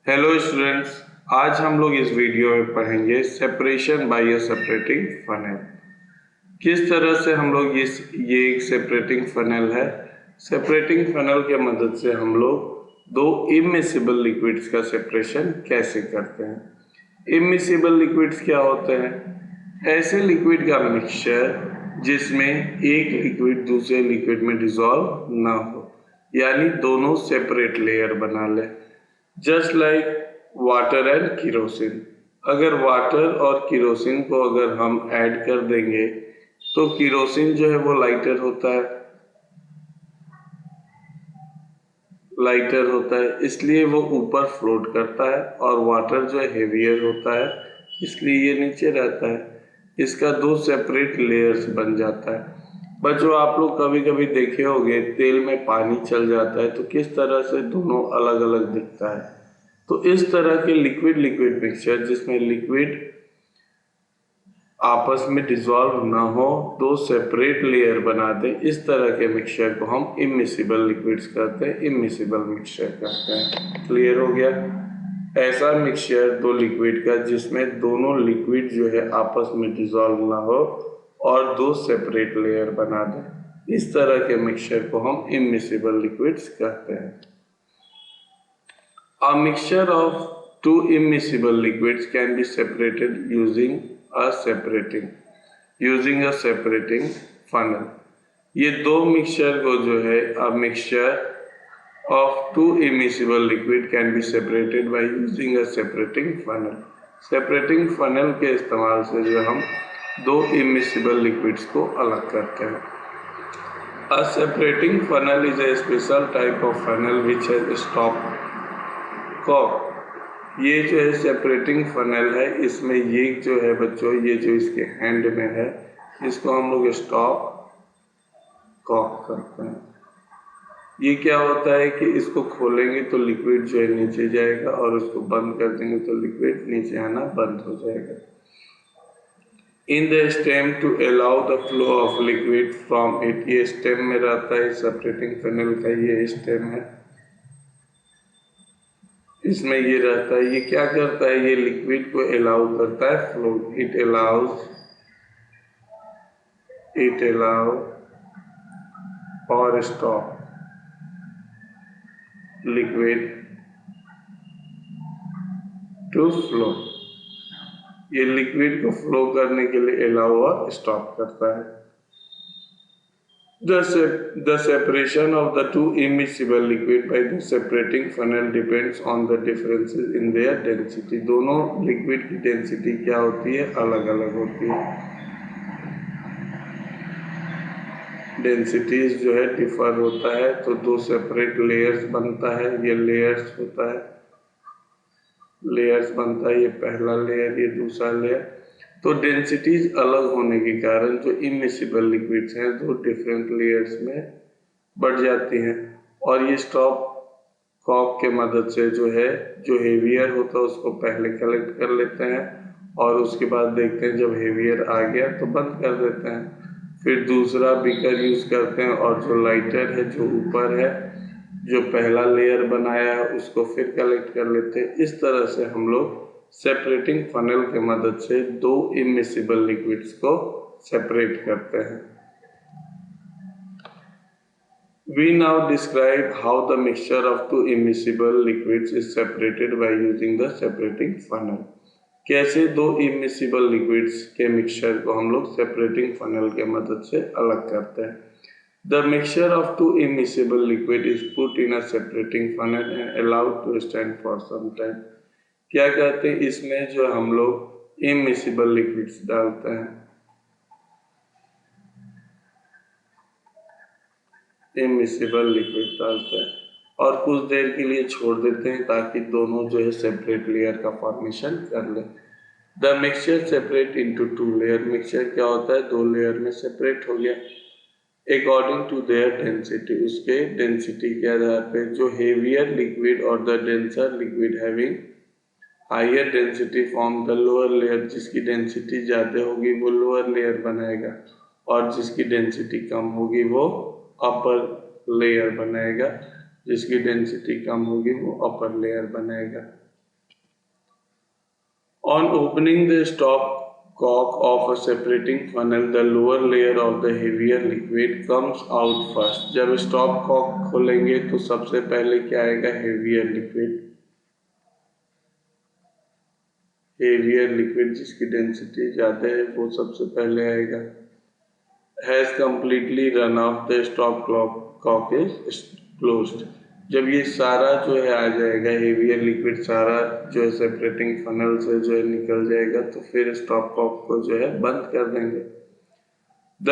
Hello students, आज हम लोग इस वीडियो में पढ़ेंगे separation by a separating funnel. किस तरह से हम लोग ये एक सेपरेटिंग फनेल है। सेपरेटिंग फनेल के मदद से हम लोग दो इमिसिबल लिक्विड्स का सेपरेशन कैसे करते हैं। इमिसिबल लिक्विड्स क्या होते हैं? ऐसे लिक्विड का मिक्सचर जिसमें एक लिक्विड दूसरे लिक्विड में डिसॉल्व ना हो, यानी दोनों सेपरेट लेयर बना ले। Just like water and kerosene. अगर वाटर और केरोसिन को अगर हम ऐड कर देंगे तो केरोसिन जो है वो लाइटर होता है, इसलिए वो ऊपर फ्लोट करता है, और वाटर जो है हेवियर होता है, इसलिए ये नीचे रहता है। इसका दो सेपरेट लेयर्स बन जाता है। बच्चों, आप लोग कभी कभी देखे होंगे तेल में पानी चल जाता है तो किस तरह से दोनों अलग अलग दिखता है। तो इस तरह के लिक्विड लिक्विड मिक्सचर जिसमें लिक्विड आपस में डिसॉल्व ना हो, दो सेपरेट लेयर बना दे, इस तरह के मिक्सचर को हम इमिसिबल लिक्विड्स कहते हैं, इमिसिबल मिक्सचर कहते हैं। क्लियर हो गया? ऐसा मिक्सचर दो लिक्विड का जिसमें दोनों लिक्विड जो है आपस में डिसॉल्व ना हो और दो सेपरेट लेयर बना दे, इस तरह के मिक्सचर को हम इमिसिबल लिक्विड्स कहते हैं। A mixture of two immiscible liquids can be separated using a separating funnel. ये दो मिक्सचर को जो है a mixture of two immiscible liquid can be separated by using a separating funnel. Separating funnel के इस्तेमाल से जो हम दो immiscible liquids को अलग करते हैं। A separating funnel is a special type of funnel which has a stop cock. ये जो है सेपरेटिंग फनेल है, इसमें ये जो है बच्चों, ये जो इसके हैंड में है, इसको हम लोग स्टॉप कॉक करते हैं। ये क्या होता है कि इसको खोलेंगे तो लिक्विड जो है नीचे जाएगा, और उसको बंद कर देंगे तो लिक्विड नीचे आना बंद हो जाएगा। In the stem to allow the flow of liquid from it, ये स्टेम में रहता है सेपरेटिंग फनेल का, ये स्टेम है, इसमें ये रहता है। ये क्या करता है? ये लिक्विड को अलाउ करता है फ्लो। इट अलाउ और स्टॉप लिक्विड टू फ्लो। ये लिक्विड को फ्लो करने के लिए अलाउ और स्टॉप करता है। The separation of the two immiscible liquid by the separating funnel depends on the differences in their density. दोनों लिक्विड की डेंसिटी क्या होती है? अलग अलग होती है। डेंसिटीज जो है डिफर होता है, तो दो सेपरेट लेयर्स बनता है। ये लेयर्स बनता है, ये पहला लेयर, ये दूसरा लेयर। तो डेंसिटीज अलग होने के कारण जो इमिसिबल लिक्विड्स हैं दो डिफरेंट लेयर्स में बढ़ जाती हैं, और ये स्टॉप कॉक के मदद से जो है, जो हेवियर होता है उसको पहले कलेक्ट कर लेते हैं, और उसके बाद देखते हैं जब हेवियर आ गया तो बंद कर देते हैं। फिर दूसरा बीकर यूज करते हैं, और जो लाइटर है, जो ऊपर है, जो पहला लेयर बनाया है, उसको फिर कलेक्ट कर लेते हैं। इस तरह से हम लोग सेपरेटिंग फनेल के मदद से दो इमिसिबल लिक्विड्स को सेपरेट करते हैं। We now describe how the mixture of two immiscible liquids is separated by using the separating funnel. कैसे दो immiscible liquids के मिक्सचर को हम लोग सेपरेटिंग फनेल के मदद से अलग करते हैं। The mixture of two immiscible liquid is put in a separating funnel and allowed to stand for some time. क्या कहते हैं? इसमें जो हम लोग इमिसिबल लिक्विड्स डालते हैं, इमिसिबल लिक्विड डालते हैं, और कुछ देर के लिए छोड़ देते हैं ताकि दोनों जो है सेपरेट लेयर का फॉर्मेशन कर ले। The mixture separate into two layer. Mixture क्या होता है? दो लेयर में सेपरेट हो गया अकॉर्डिंग टू देयर डेंसिटी, उसके डेंसिटी के आधार पे। जो हेवियर लिक्विड और the denser liquid having higher density form the lower layer, जिसकी डेंसिटी ज़्यादा होगी वो लोअर लेयर बनाएगा, और जिसकी डेंसिटी कम होगी वो अपर लेयर बनाएगा, जिसकी डेंसिटी कम होगी वो अपर लेयर बनाएगा। On opening the stop cock of a separating funnel, the lower layer of the heavier liquid comes out first. जब stop cock खोलेंगे तो सबसे पहले क्या आएगा? heavier liquid. heavier liquid जिसकी डेंसिटी ज़्यादा है वो सबसे पहले आएगा. Has completely run off, the stop cock is closed. जब ये सारा जो है आ जाएगा, हेवियर लिक्विड सारा जो है सेपरेटिंग फनल से जो है निकल जाएगा, तो फिर स्टॉप कॉक को जो है बंद कर देंगे. The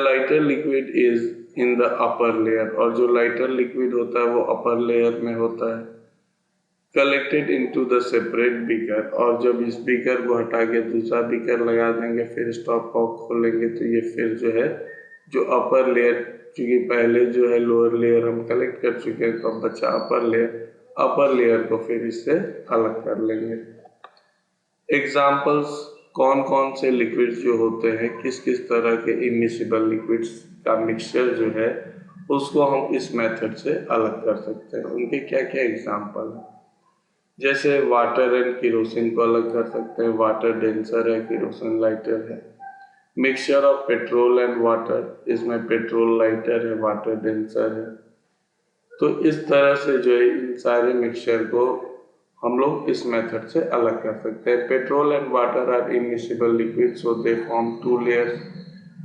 lighter liquid is in the upper layer, और जो लाइटर लिक्विड होता है वो अपर लेयर में होता है. Collected into the separate beaker, और जब इस बीकर को हटा के दूसरा बीकर लगा देंगे, फिर स्टॉप कॉक खोलेंगे, तो ये फिर जो है जो अपर लेयर, क्योंकि पहले जो है लोअर लेयर हम कलेक्ट कर चुके हैं, तो अब बचा अपर लेयर को फिर इससे अलग कर लेंगे. एग्जाम्पल्स, कौन कौन से लिक्विड्स जो होते हैं, किस किस तरह के इमिसिबल लिक्विड्स का मिक्सचर जो है उसको हम इस मेथड से अलग कर सकते हैं, उनके क्या क्या एग्जाम्पल हैं. जैसे वाटर एंड केरोसिन को अलग कर सकते हैं. वाटर डेंसर है, केरोसिन लाइटर है. Mixture of petrol and water, इसमें पेट्रोल लाइटर है, वाटर डेंसर है. तो इस तरह से जो है इन सारे मिक्सचर को हम लोग इस मेथड से अलग कर सकते हैं. Petrol and water are immiscible liquid, so they form 2 layers.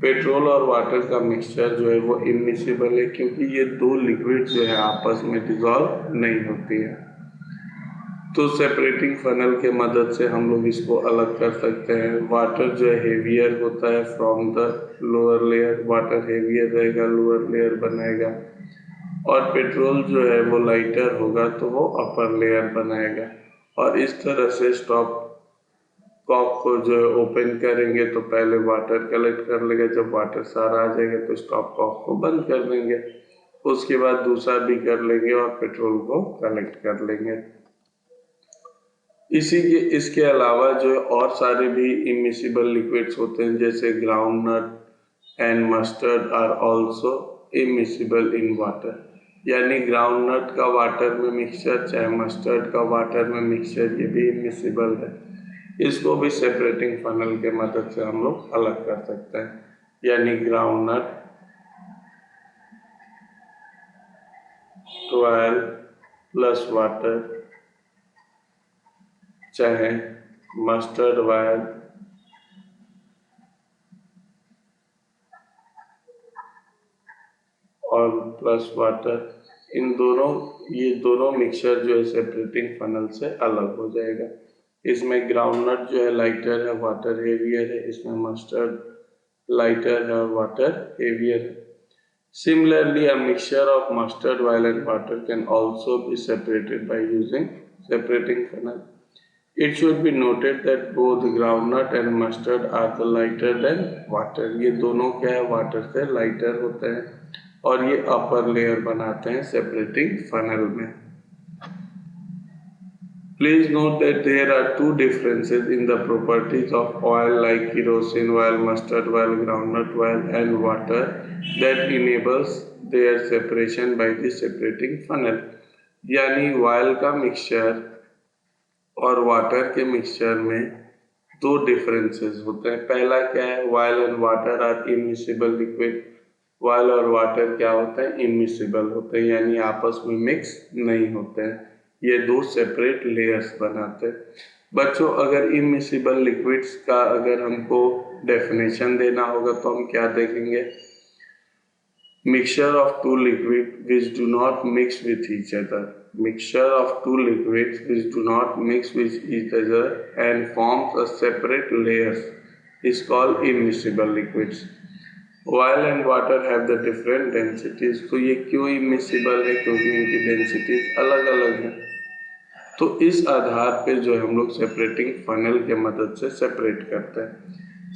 Petrol और वाटर का मिक्सचर जो है वो इमिसिबल है, क्योंकि ये दो लिक्विड जो है आपस में डिजॉल्व नहीं होती है. तो सेपरेटिंग फनल के मदद से हम लोग इसको अलग कर सकते हैं. वाटर जो है हेवियर होता है from the lower layer, water heavier रहेगा, लोअर लेयर बनाएगा. और पेट्रोल जो है वो लाइटर होगा तो वो अपर लेयर बनाएगा. और इस तरह से स्टॉप कॉक को जो है ओपन करेंगे तो पहले वाटर कलेक्ट कर लेगा, जब वाटर सारा आ जाएगा तो स्टॉप कॉक को बंद कर देंगे. उसके बाद दूसरा भी कर लेंगे और पेट्रोल को कलेक्ट कर लेंगे. इसके अलावा जो और सारे भी इमिसिबल लिक्विड्स होते हैं, जैसे groundnut and mustard are also immiscible in water. यानी ग्राउंड नट का वाटर में मिक्सचर, चाहे मस्टर्ड का वाटर में मिक्सचर, ये भी इमिसिबल है. इसको भी सेपरेटिंग फनल के मदद से हम लोग अलग कर सकते हैं. यानी ग्राउंड नट 12 प्लस वाटर, चाहे मस्टर्ड ऑयल और प्लस वाटर, ये दोनों मिक्सचर जो है सेपरेटिंग फनल से अलग हो जाएगा. इसमें ग्राउंडनट जो है लाइटर है, वाटर हेवियर है. इसमें मस्टर्ड लाइटर है और वाटर हेवियर है. Similarly, a mixture of mustard oil and water can also be separated by using separating funnel. It should be noted that both groundnut and mustard are the lighter than water. ये दोनों क्या है, water से lighter होते हैं और ये upper layer बनाते हैं सेपरेटिंग फनल में. Please note that there are two differences in the properties of oil like kerosene oil, mustard oil, groundnut oil and water that enables their separation by the separating funnel. यानी oil का mixture और water के mixture में दो differences होते हैं. पहला क्या है, oil and water are immiscible liquid. Oil और वाटर क्या होता है, इमिसिबल होते हैं, यानी आपस में मिक्स नहीं होते हैं. ये दो सेपरेट लेयर्स बनाते हैं. बच्चों, अगर इमिसिबल लिक्विड्स का अगर हमको डेफिनेशन देना होगा तो हम क्या देखेंगे, mixture of two liquid which do not mix with each other. Mixture of two liquids which do not mix with each other and forms a separate layers is called immiscible liquids. Oil and water have the different densities. तो ये क्यों immiscible है, क्योंकि इनकी densities अलग अलग हैं. तो इस आधार पे जो हम लोग सेपरेटिंग फनल के मदद से सेपरेट करते हैं.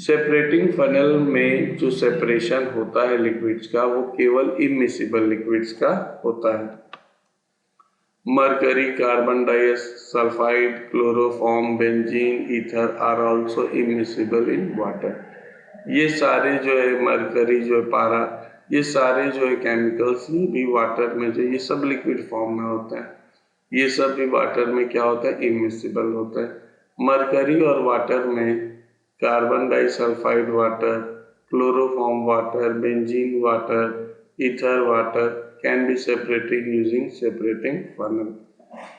सेपरेटिंग फनल में जो सेपरेशन होता है लिक्विड्स का वो केवल इमिसिबल लिक्विड्स का होता है. Mercury, carbon disulfide, chloroform, benzene, ether are also immiscible in water. ये सारे जो है मरकरी जो है पारा, ये सारे जो है केमिकल्स, ये भी वाटर में जो ये सब लिक्विड फॉर्म में होते हैं. ये सब भी वाटर में क्या होता है, इमिसिबल होता है. मरकरी और वाटर में carbon disulphide water, chloroform water, benzene water, ether water can be separating using separating funnel.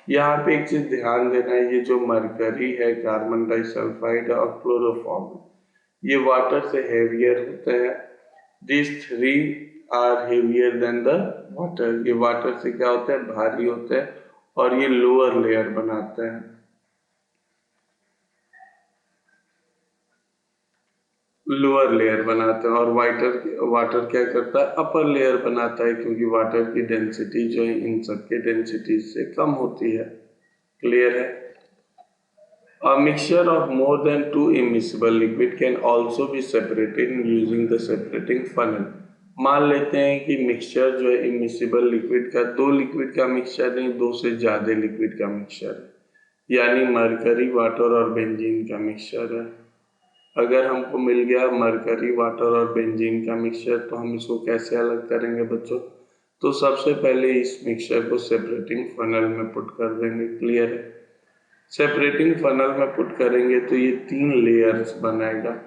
यहाँ पे एक चीज ध्यान देना है, ये जो मरकरी है, कार्बन डाइसल्फाइड और क्लोरोफॉर्म, ये वाटर से हेवियर होते हैं। This three are heavier than the water. ये वाटर से क्या होते हैं, भारी होते हैं और ये लोअर लेयर बनाते हैं। लोअर लेयर बनाते हैं और वाटर क्या करता है, अपर लेयर बनाता है, क्योंकि वाटर की डेंसिटी जो है इन सबके डेंसिटी से कम होती है। क्लियर है? A mixture of more than two immiscible liquid can also be separated using the separating funnel। मान लेते हैं कि मिक्सचर जो है इमिसिबल लिक्विड का, दो लिक्विड का मिक्सचर नहीं, दो से ज्यादा लिक्विड का मिक्सचर है, यानी मरकरी वाटर और बेंजीन का मिक्सचर है। अगर हमको मिल गया मरकरी वाटर और बेंजीन का मिक्सचर, तो हम इसको कैसे अलग करेंगे बच्चों? तो सबसे पहले इस मिक्सचर को सेपरेटिंग फनल में पुट कर देंगे। क्लियर है? सेपरेटिंग फनल में पुट करेंगे तो ये 3 लेयर्स बनाएगा।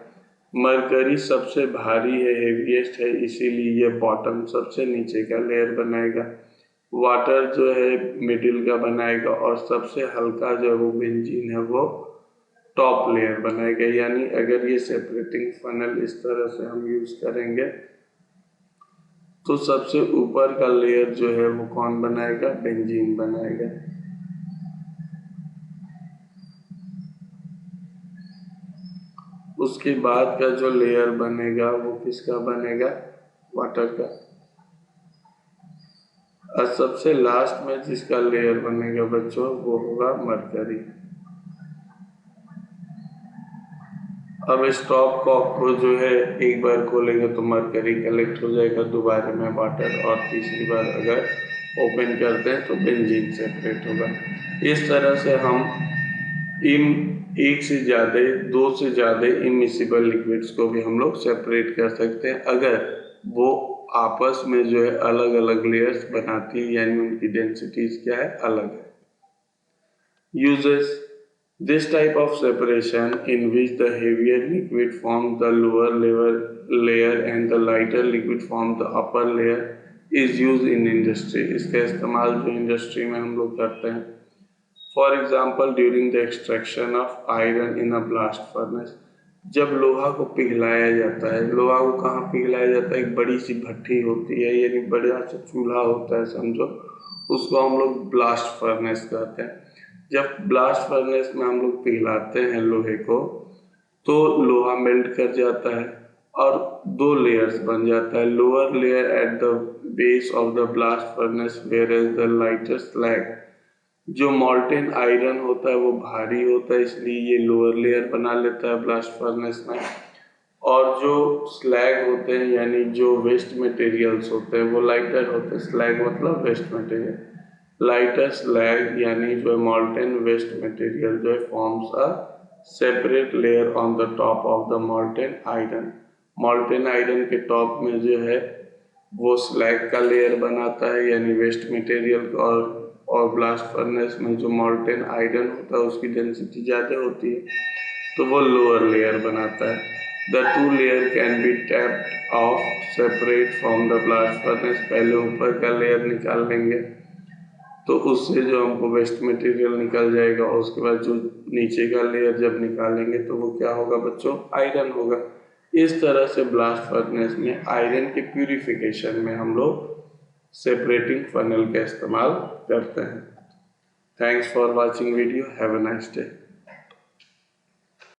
मरकरी सबसे भारी है, हेवीएस्ट है, इसीलिए ये बॉटम सबसे नीचे का लेयर बनाएगा। वाटर जो है मिडिल का बनाएगा और सबसे हल्का जो है वो बेंजीन है, वो टॉप लेयर बनाएगा। यानी अगर ये सेपरेटिंग फनल इस तरह से हम यूज करेंगे तो सबसे ऊपर का लेयर जो है वो कौन बनाएगा? बेंजीन बनाएगा। उसके बाद का जो लेयर बनेगा वो किसका बनेगा? वाटर का। और सबसे लास्ट में जिसका लेयर बनेगा बच्चों वो होगा मरकरी। अब इस टॉप कॉक को जो है एक बार खोलेंगे तो मरकरी कलेक्ट हो जाएगा, दोबारा में वाटर, और तीसरी बार अगर ओपन करते हैं तो बेंजीन सेपरेट होगा। इस तरह से हम एक से ज्यादा, दो से ज्यादा इमिसिबल लिक्विड्स को भी हम लोग सेपरेट कर सकते हैं, अगर वो आपस में जो है अलग अलग लेयर्स बनाती है, यानी उनकी डेंसिटीज क्या है, अलग है। Uses this type of separation in which the heavier liquid forms the lower layer and the lighter liquid forms the upper layer is used in industry। इसका इस्तेमाल जो इंडस्ट्री में हम लोग करते हैं। For example during the extraction of iron in a blast furnace. जब लोहा को पिघलाया जाता है, लोहा को कहाँ पिघलाया जाता है? एक बड़ी सी भट्टी होती है, यानी बड़ा सा चूल्हा होता है समझो, उसको हम लोग ब्लास्ट फर्नेस कहते हैं। जब ब्लास्ट फर्नेस में हम लोग पिघलाते हैं लोहे को, तो लोहा मेल्ट कर जाता है और 2 लेयर्स बन जाता है। Lower layer at the base of the blast furnace whereas the lighter slag. जो मॉल्टेन आयरन होता है वो भारी होता है, इसलिए ये लोअर लेयर बना लेता है ब्लास्ट फर्नेस में। और जो स्लैग होते हैं, यानी जो वेस्ट मटेरियल्स होते हैं, वो लाइटर होते हैं। स्लैग मतलब वेस्ट मटेरियल। लाइटर स्लैग यानी जो है मॉल्टेन वेस्ट मटेरियल जो है forms a separate layer on the top of the molten iron. Molten iron के टॉप में जो है वो स्लैग का लेयर बनाता है, यानी वेस्ट मटेरियल। और ब्लास्ट फर्नेस में जो मॉल्टेन आयरन होता है उसकी डेंसिटी ज़्यादा होती है, तो वो लोअर लेयर बनाता है। The 2 layer can be tapped of separate from the blast furnace. पहले ऊपर का लेयर निकाल लेंगे तो उससे जो हमको वेस्ट मटेरियल निकल जाएगा, और उसके बाद जो नीचे का लेयर जब निकालेंगे तो वो क्या होगा बच्चों? आयरन होगा। इस तरह से ब्लास्ट फर्नेस में आयरन के प्यूरिफिकेशन में हम लोग सेपरेटिंग फनल का इस्तेमाल करते हैं। Thanks for watching video. Have a nice day.